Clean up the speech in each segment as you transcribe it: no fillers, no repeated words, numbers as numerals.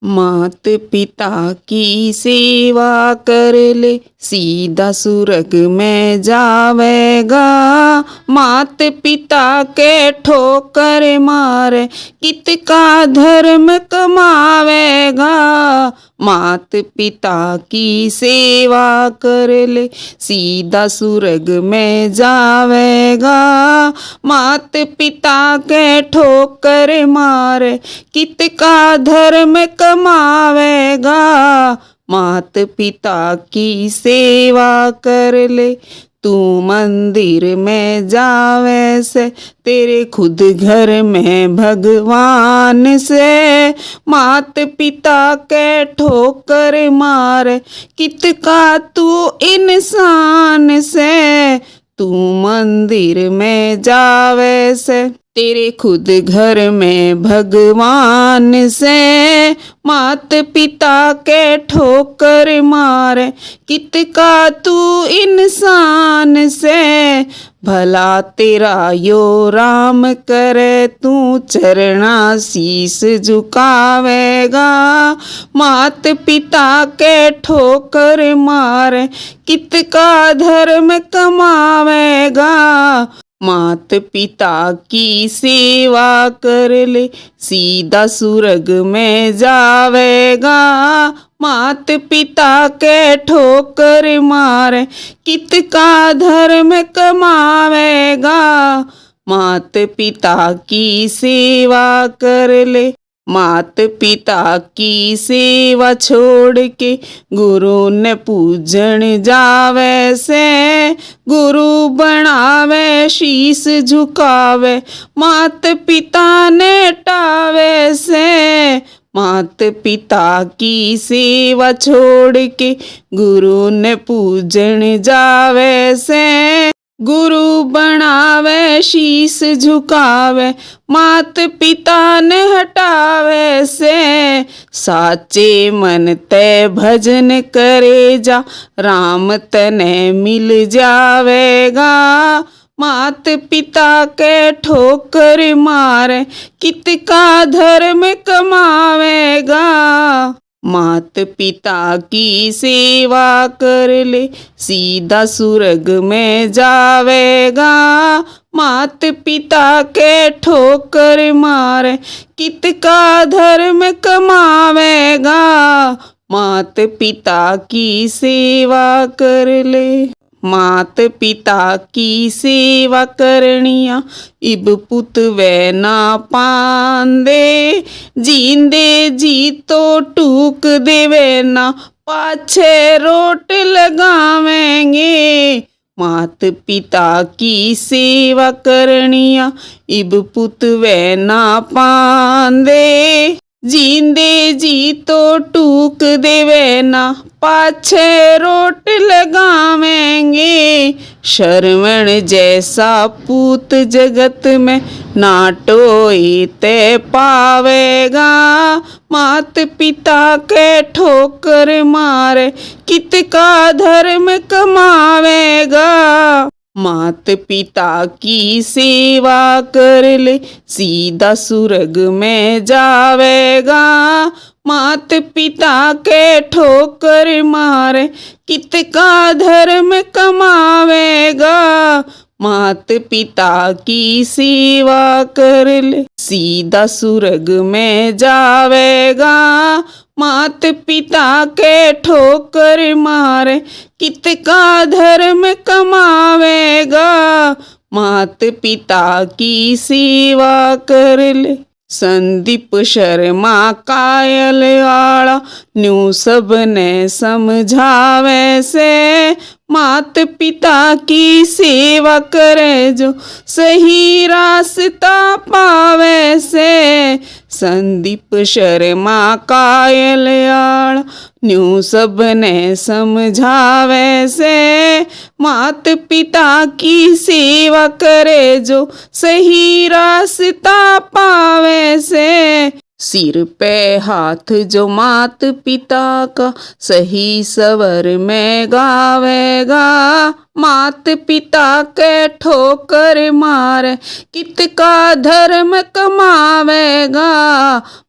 मात पिता की सेवा कर ले, सीधा सुरग में जावेगा। मात पिता के ठोकर मारे, कित का धर्म कमावेगा। मात पिता की सेवा कर ले, सीधा सुरग में जावेगा। मात पिता के ठोकर मारे, कित का धर्म कमावेगा। मात पिता की सेवा कर ले, तू मंदिर में जावे से तेरे खुद घर में भगवान से। मात पिता के ठोकर मारे, कित का तू इंसान से। तू मंदिर में जावे से तेरे खुद घर में भगवान से। मात पिता के ठोकर मारे, कित का तू इंसान से। भला तेरा यो राम करे, तू चरना शीस झुकावेगा। मात पिता के ठोकर मारे, कित का धर्म कमावेगा। मात पिता की सेवा कर ले, सीधा सुरग में जावेगा। मात पिता के ठोकर मारे, कित का धर्म कमावेगा। मात पिता की सेवा कर ले, मात पिता की सेवा छोड़ के गुरु ने पूजन जावे से। गुरु बनावे शीस झुकावे, मात पिता ने टावे से। मात पिता की सेवा छोड़ के गुरु ने पूजन जावे से। गुरु बनावे शीस झुकावे, मात पिता ने हटावे से। साचे मन ते भजन करे जा, राम तने मिल जावेगा। मात पिता के ठोकर मारे, कित का धर्म कमावेगा। मात पिता की सेवा कर ले, सीधा सुरग में जावेगा। मात पिता के ठोकर मारे, कित का धर्म कमावेगा। मात पिता की सेवा कर ले। मात पिता की सेवा करनिया, इब पुत वे ना पांदे। जींदे जी तो टूक देवे ना, पाछे रोट लगावेंगे। मात पिता की सेवा करनिया, इब पुत वे ना पांदे। जींदे जी तो टूक देवे ना, पाछे रोट लगावेंगे। श्रवण जैसा पूत जगत में, नाटोई ते पावेगा। मात पिता के ठोकर मारे, कित का धर्म कमावेगा। मात पिता की सेवा कर ले, सीधा सुरग में जावेगा। मात पिता के ठोकर मारे, कित का धर्म कमावेगा। मात पिता की सेवा कर ले, सीधा सुरग में जावेगा। मात पिता के ठोकर मारे, कित का धर्म कमावेगा। मात पिता की सेवा कर ले। संदीप शर्मा कायल आड़ा, न्यू सब ने समझावे से। मात पिता की सेवा करे जो, सही रास्ता पावे से। संदीप शर्मा कायल आड़ा, न्यू सब ने समझावे से। मात पिता की सेवा करे जो, सही रास्ता पावे से। सिर पे हाथ जो मात पिता का, सही सवर में गावेगा। मात पिता के ठोकर मारे कित का धर्म कमावेगा।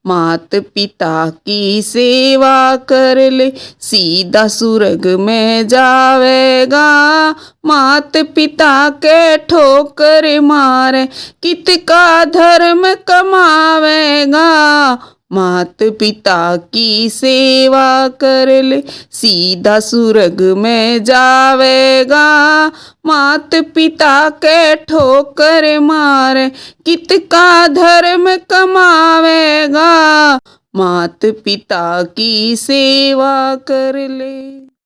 मात पिता की सेवा कर ले सीधा स्वर्ग में जावेगा। मात पिता के ठोकर मारे कित का धर्म कमावेगा। मात पिता की सेवा कर ले सीधा स्वर्ग में जावेगा। मात पिता के ठोकर मारे कित का धर्म कमावेगा। मात पिता की सेवा कर ले।